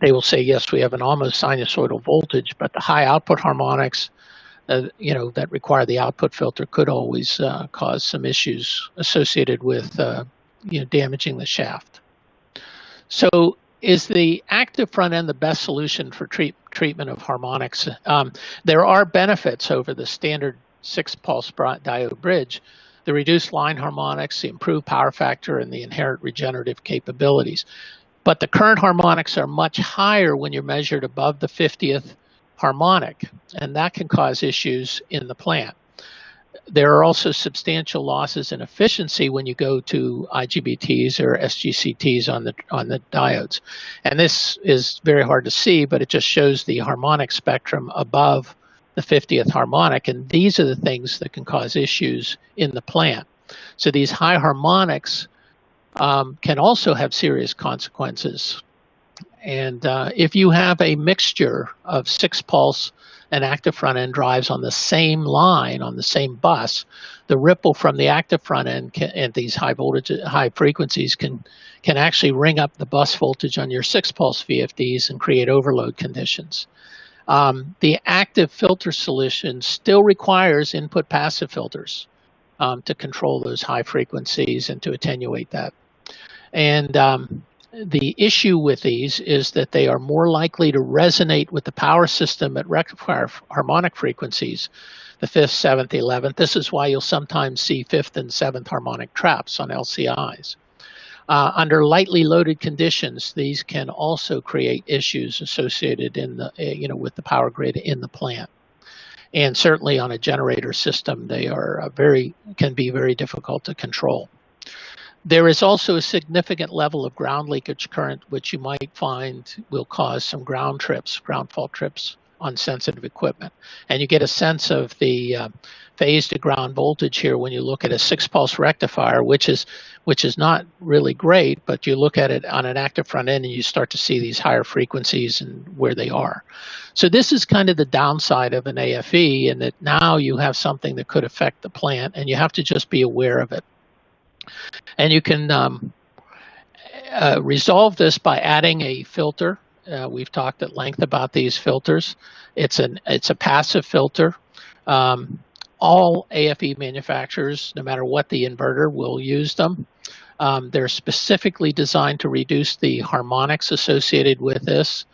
[SPEAKER 3] They will say, yes, we have an almost sinusoidal voltage, but the high output harmonics, that require the output filter could always cause some issues associated with, damaging the shaft. So is the active front end the best solution for treatment of harmonics? There are benefits over the standard 6-pulse diode bridge: the reduced line harmonics, the improved power factor, and the inherent regenerative capabilities. But the current harmonics are much higher when you're measured above the 50th harmonic, and that can cause issues in the plant. There are also substantial losses in efficiency when you go to IGBTs or SGCTs on the diodes. And this is very hard to see, but it just shows the harmonic spectrum above the 50th harmonic, and these are the things that can cause issues in the plant. So these high harmonics can also have serious consequences. And if you have a mixture of 6-pulse and active front end drives on the same line, on the same bus, the ripple from the active front end at these high frequencies can actually ring up the bus voltage on your 6-pulse VFDs and create overload conditions. The active filter solution still requires input passive filters to control those high frequencies and to attenuate that. And the issue with these is that they are more likely to resonate with the power system at rectifier harmonic frequencies, the 5th, 7th, 11th. This is why you'll sometimes see 5th and 7th harmonic traps on LCIs. Under lightly loaded conditions, these can also create issues associated in the, with the power grid in the plant. And certainly on a generator system, they are can be very difficult to control. There is also a significant level of ground leakage current, which you might find will cause some ground fault trips on sensitive equipment. And you get a sense of the phase to ground voltage here when you look at a 6-pulse rectifier, which is not really great, but you look at it on an active front end and you start to see these higher frequencies and where they are. So this is kind of the downside of an AFE, in that now you have something that could affect the plant and you have to just be aware of it. And you can resolve this by adding a filter. We've talked at length about these filters. It's a passive filter. All AFE manufacturers, no matter what the inverter, will use them. They're specifically designed to reduce the harmonics associated with this,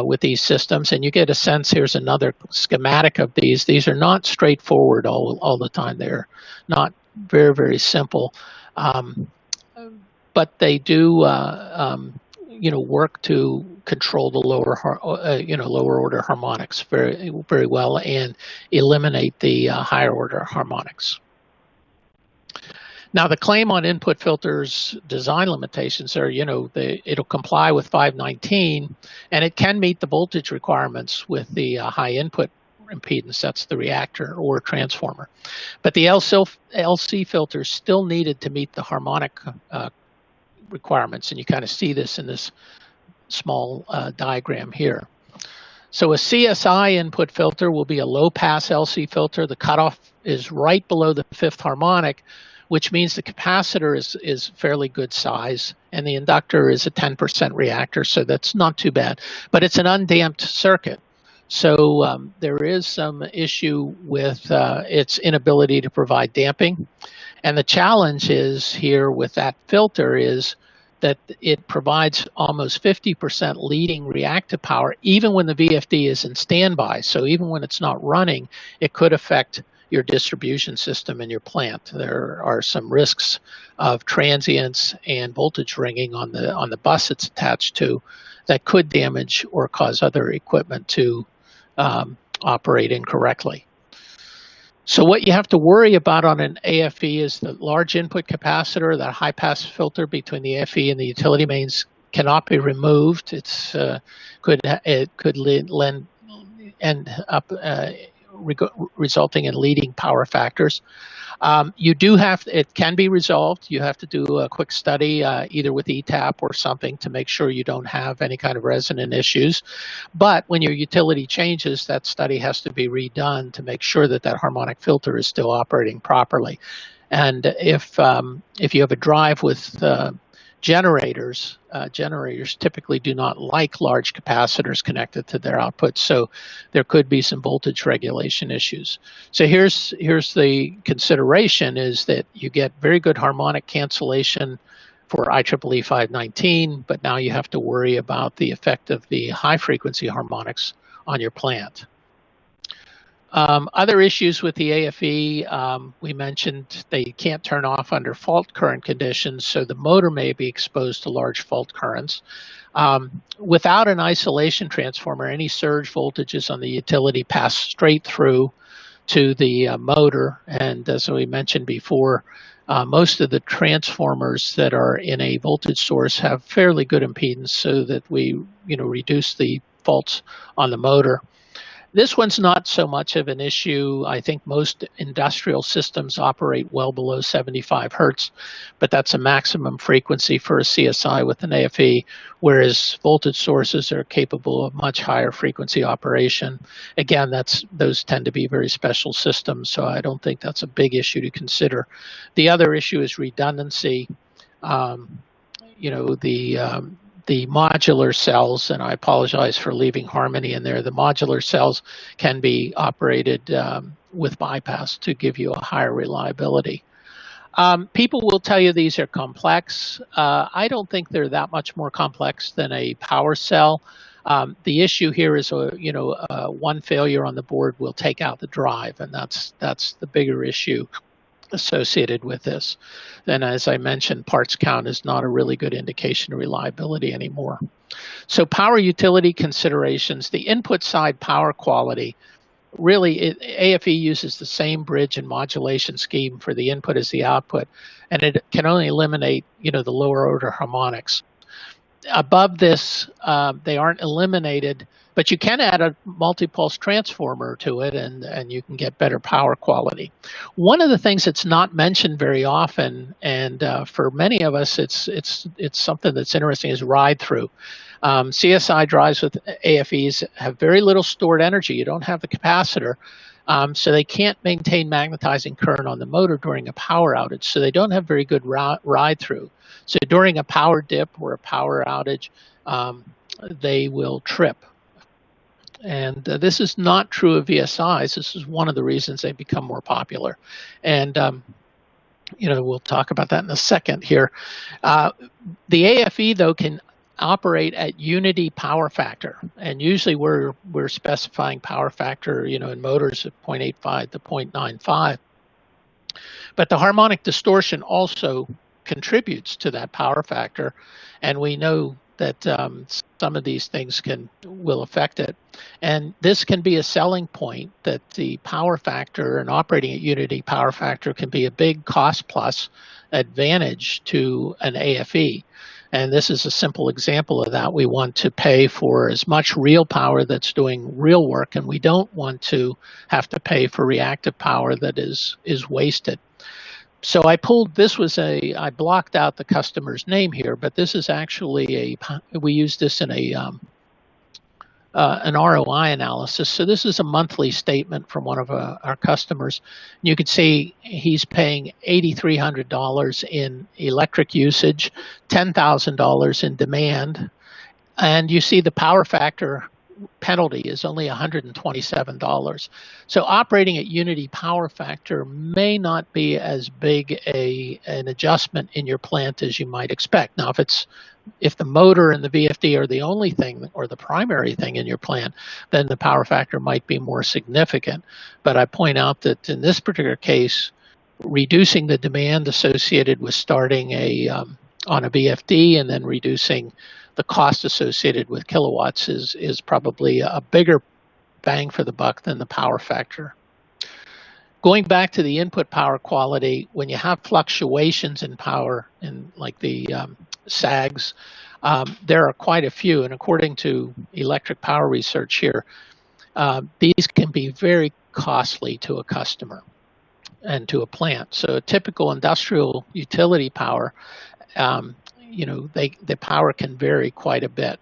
[SPEAKER 3] with these systems. And you get a sense, here's another schematic of these. These are not straightforward all the time. They're not very, very simple. But they do, work to control the lower order harmonics very, very well and eliminate the higher order harmonics. Now, the claim on input filters design limitations are, it'll comply with 519, and it can meet the voltage requirements with the high input impedance, that's the reactor or transformer. But the LC filters still needed to meet the harmonic requirements, and you kind of see this in this small diagram here. So a CSI input filter will be a low pass LC filter. The cutoff is right below the 5th harmonic, which means the capacitor is fairly good size, and the inductor is a 10% reactor, so that's not too bad. But it's an undamped circuit, so there is some issue with its inability to provide damping. And the challenge is here with that filter is that it provides almost 50% leading reactive power, even when the VFD is in standby. So even when it's not running, it could affect your distribution system in your plant. There are some risks of transients and voltage ringing on the bus it's attached to that could damage or cause other equipment to operate incorrectly. So what you have to worry about on an AFE is the large input capacitor, that high pass filter between the AFE and the utility mains cannot be removed. It could end up resulting in leading power factors. It can be resolved. You have to do a quick study either with ETAP or something to make sure you don't have any kind of resonant issues. But when your utility changes, that study has to be redone to make sure that that harmonic filter is still operating properly. And if you have a drive with generators typically do not like large capacitors connected to their outputs, so there could be some voltage regulation issues. So here's the consideration, is that you get very good harmonic cancellation for IEEE 519, but now you have to worry about the effect of the high frequency harmonics on your plant. Other issues with the AFE, we mentioned they can't turn off under fault current conditions, so the motor may be exposed to large fault currents. Without an isolation transformer, any surge voltages on the utility pass straight through to the motor, and as we mentioned before, most of the transformers that are in a voltage source have fairly good impedance, so that we reduce the faults on the motor. This one's not so much of an issue. I think most industrial systems operate well below 75 hertz, but that's a maximum frequency for a CSI with an AFE, whereas voltage sources are capable of much higher frequency operation. Again, those tend to be very special systems, so I don't think that's a big issue to consider. The other issue is redundancy. The modular cells, and I apologize for leaving Harmony in there, the modular cells can be operated with bypass to give you a higher reliability. People will tell you these are complex. I don't think they're that much more complex than a power cell. The issue here is, one failure on the board will take out the drive, and that's the bigger issue associated with this. Then, as I mentioned, parts count is not a really good indication of reliability anymore. So power utility considerations, the input side power quality, really AFE uses the same bridge and modulation scheme for the input as the output, and it can only eliminate the lower order harmonics. Above this, they aren't eliminated But you can add a multi-pulse transformer to it, and you can get better power quality. One of the things that's not mentioned very often, and for many of us, it's something that's interesting, is ride through. CSI drives with AFEs have very little stored energy. You don't have the capacitor, so they can't maintain magnetizing current on the motor during a power outage. So they don't have very good ride through. So during a power dip or a power outage, they will trip. And this is not true of VSIs. This is one of the reasons they become more popular. And, we'll talk about that in a second here. The AFE, though, can operate at unity power factor. And usually we're specifying power factor, in motors at 0.85 to 0.95. But the harmonic distortion also contributes to that power factor. And we know that some of these things will affect it. And this can be a selling point, that the power factor and operating at unity power factor can be a big cost plus advantage to an AFE. And this is a simple example of that. We want to pay for as much real power that's doing real work, and we don't want to have to pay for reactive power that is wasted. So I blocked out the customer's name here, but this is actually we use this in an ROI analysis. So this is a monthly statement from one of our customers. You can see he's paying $8,300 in electric usage, $10,000 in demand, and you see the power factor penalty is only $127. So operating at unity power factor may not be as big an adjustment in your plant as you might expect. Now, if the motor and the VFD are the only thing or the primary thing in your plant, then the power factor might be more significant. But I point out that in this particular case, reducing the demand associated with starting on a VFD and then reducing the cost associated with kilowatts is probably a bigger bang for the buck than the power factor. Going back to the input power quality, when you have fluctuations in power, in like the sags, there are quite a few. And according to electric power research here, these can be very costly to a customer and to a plant. So a typical industrial utility power, the power can vary quite a bit.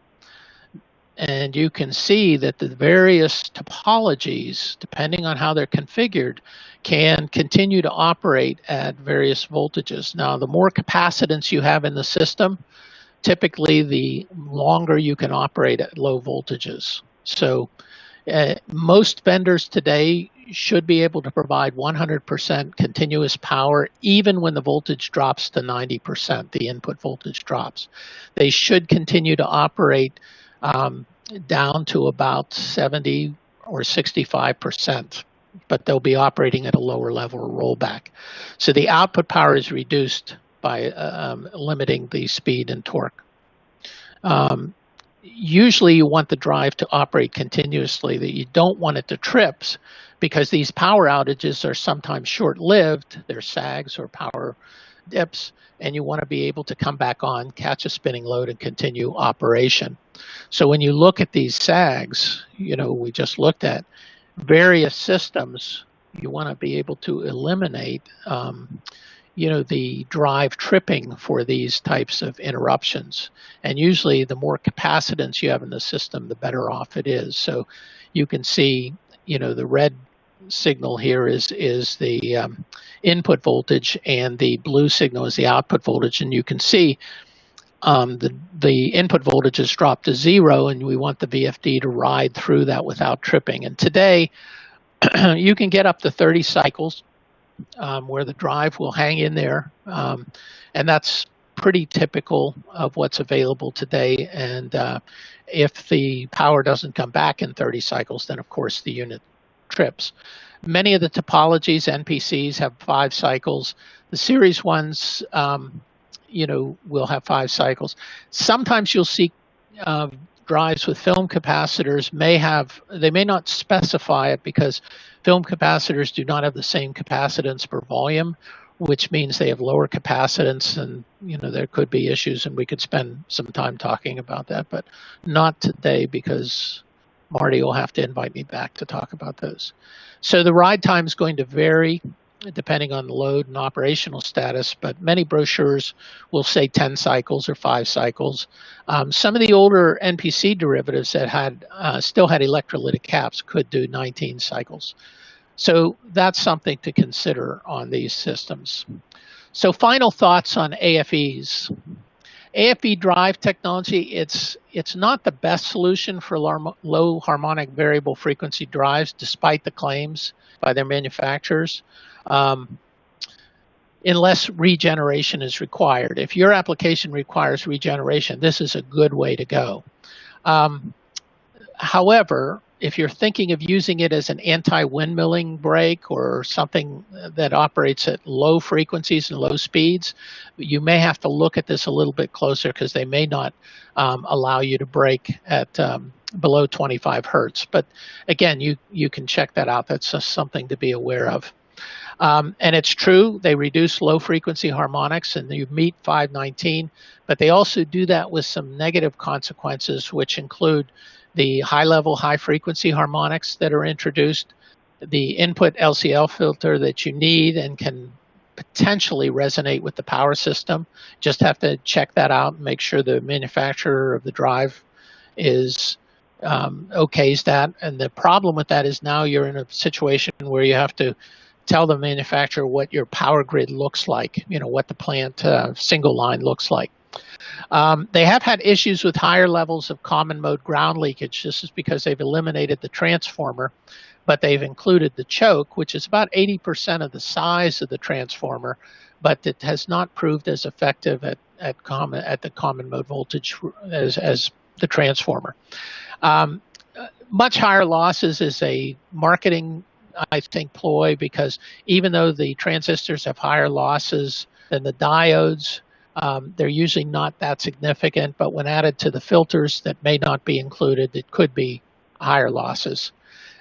[SPEAKER 3] And you can see that the various topologies, depending on how they're configured, can continue to operate at various voltages. Now, the more capacitance you have in the system, typically the longer you can operate at low voltages. So most vendors today should be able to provide 100% continuous power even when the voltage drops to 90%, the input voltage drops. They should continue to operate down to about 70 or 65%, but they'll be operating at a lower level of rollback. So the output power is reduced by limiting the speed and torque. Usually you want the drive to operate continuously, that you don't want it to trip, because these power outages are sometimes short-lived. They're sags or power dips, and you want to be able to come back on, catch a spinning load, and continue operation. So when you look at these sags, we just looked at various systems, you want to be able to eliminate the drive tripping for these types of interruptions. And usually the more capacitance you have in the system, the better off it is. So you can see, the red signal here is the input voltage, and the blue signal is the output voltage. And you can see the input voltage has dropped to 0, and we want the VFD to ride through that without tripping. And today, you can get up to 30 cycles where the drive will hang in there, and that's pretty typical of what's available today. And if the power doesn't come back in 30 cycles, then of course the unit trips. Many of the topologies, NPCs, have 5 cycles. The series ones, will have 5 cycles. Sometimes you'll see drives with film capacitors they may not specify it, because film capacitors do not have the same capacitance per volume, which means they have lower capacitance, and there could be issues, and we could spend some time talking about that, but not today, because Marty will have to invite me back to talk about those. So the ride time is going to vary depending on the load and operational status, but many brochures will say 10 cycles or 5 cycles. Some of the older NPC derivatives that had still had electrolytic caps could do 19 cycles. So that's something to consider on these systems. So final thoughts on AFEs. AFE drive technology, it's not the best solution for low harmonic variable frequency drives, despite the claims by their manufacturers, unless regeneration is required. If your application requires regeneration, this is a good way to go. However, if you're thinking of using it as an anti-windmilling brake or something that operates at low frequencies and low speeds, you may have to look at this a little bit closer because they may not allow you to brake at below 25 hertz. But again, you can check that out. That's just something to be aware of. And it's true, they reduce low frequency harmonics and you meet 519, but they also do that with some negative consequences, which include the high-level, high-frequency harmonics that are introduced, the input LCL filter that you need and can potentially resonate with the power system. Just have to check that out and make sure the manufacturer of the drive is okays that. And the problem with that is now you're in a situation where you have to tell the manufacturer what your power grid looks like, what the plant single line looks like. They have had issues with higher levels of common mode ground leakage. This is because they've eliminated the transformer, but they've included the choke, which is about 80% of the size of the transformer, but it has not proved as effective at the common mode voltage as the transformer. Much higher losses is a marketing, I think, ploy, because even though the transistors have higher losses than the diodes, they're usually not that significant, but when added to the filters that may not be included, it could be higher losses.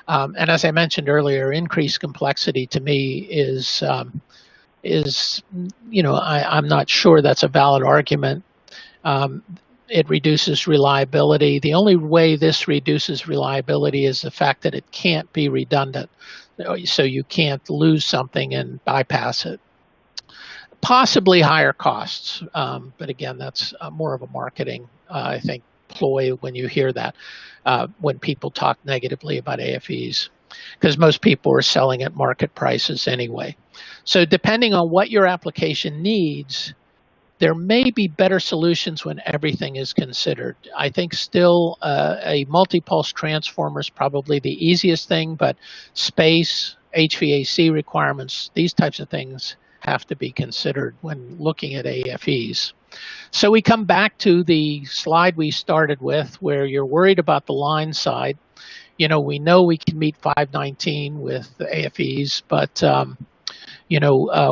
[SPEAKER 3] And as I mentioned earlier, increased complexity to me is I'm not sure that's a valid argument. It reduces reliability. The only way this reduces reliability is the fact that it can't be redundant. So you can't lose something and bypass it. Possibly higher costs, but again, that's more of a marketing, I think, ploy when you hear that, when people talk negatively about AFEs, because most people are selling at market prices anyway. So depending on what your application needs, there may be better solutions when everything is considered. I think still a multi-pulse transformer is probably the easiest thing, but space, HVAC requirements, these types of things have to be considered when looking at AFEs. So we come back to the slide we started with, where you're worried about the line side. We know we can meet 519 with the AFEs, but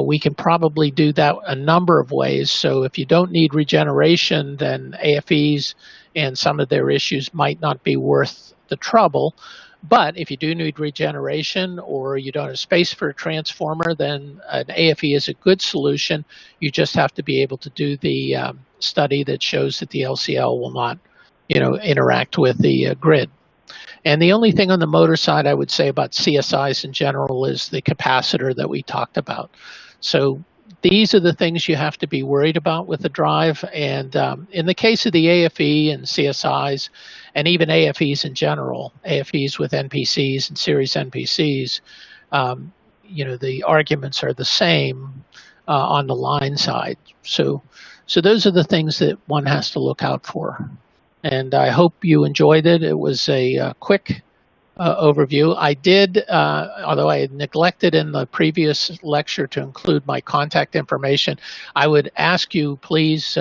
[SPEAKER 3] we can probably do that a number of ways. So if you don't need regeneration, then AFEs and some of their issues might not be worth the trouble. But if you do need regeneration or you don't have space for a transformer, then an AFE is a good solution. You just have to be able to do the study that shows that the LCL will not, interact with the grid. And the only thing on the motor side I would say about CSIs in general is the capacitor that we talked about. So these are the things you have to be worried about with the drive. And in the case of the AFE and CSIs, and even AFEs in general, AFEs with NPCs and series NPCs, the arguments are the same on the line side. So those are the things that one has to look out for. And I hope you enjoyed it. It was a quick overview. I did, although I had neglected in the previous lecture to include my contact information, I would ask you, please,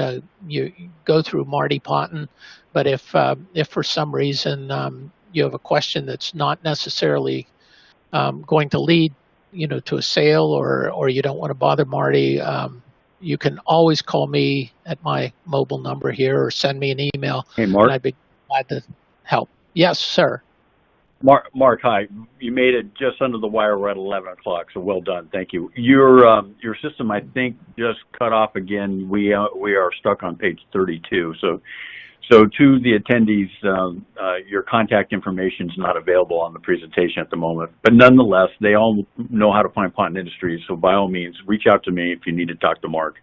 [SPEAKER 3] you go through Marty Ponton. But if for some reason you have a question that's not necessarily going to lead, to a sale, or you don't want to bother Marty, you can always call me at my mobile number here or send me an email.
[SPEAKER 2] Hey, Mark.
[SPEAKER 3] And I'd be glad to help. Yes, sir.
[SPEAKER 2] Mark, hi. You made it just under the wire. We're at 11 o'clock, so well done. Thank you. Your system, I think, just cut off again. We are stuck on page 32. So So to the attendees, your contact information is not available on the presentation at the moment, but nonetheless, they all know how to find Ponton Industries, so by all means, reach out to me if you need to talk to Mark.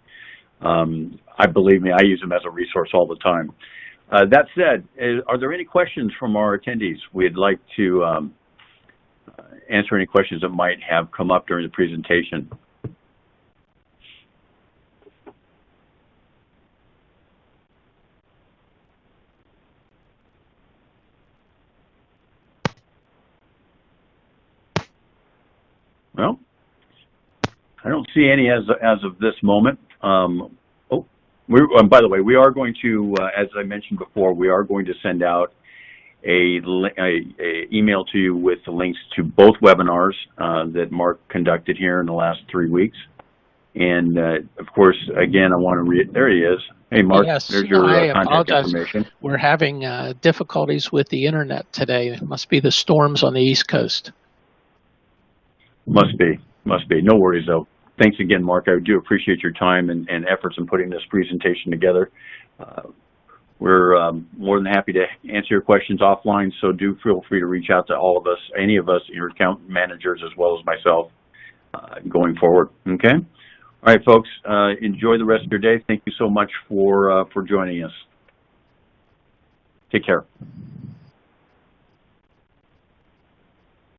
[SPEAKER 2] Believe me, I use him as a resource all the time. That said, are there any questions from our attendees? We'd like to answer any questions that might have come up during the presentation. Well, I don't see any as of this moment. By the way, we are going to, as I mentioned before, we are going to send out a email to you with the links to both webinars that Mark conducted here in the last 3 weeks. And of course, again, I want to there he is. Hey, Mark,
[SPEAKER 3] yes,
[SPEAKER 2] there's your
[SPEAKER 3] I
[SPEAKER 2] contact
[SPEAKER 3] apologize.
[SPEAKER 2] information.
[SPEAKER 3] We're having difficulties with the internet today. It must be the storms on the East Coast.
[SPEAKER 2] Must be. No worries, though. Thanks again, Mark. I do appreciate your time and efforts in putting this presentation together. We're more than happy to answer your questions offline, so do feel free to reach out to all of us, any of us, your account managers, as well as myself, going forward. Okay? All right, folks, enjoy the rest of your day. Thank you so much for joining us. Take care.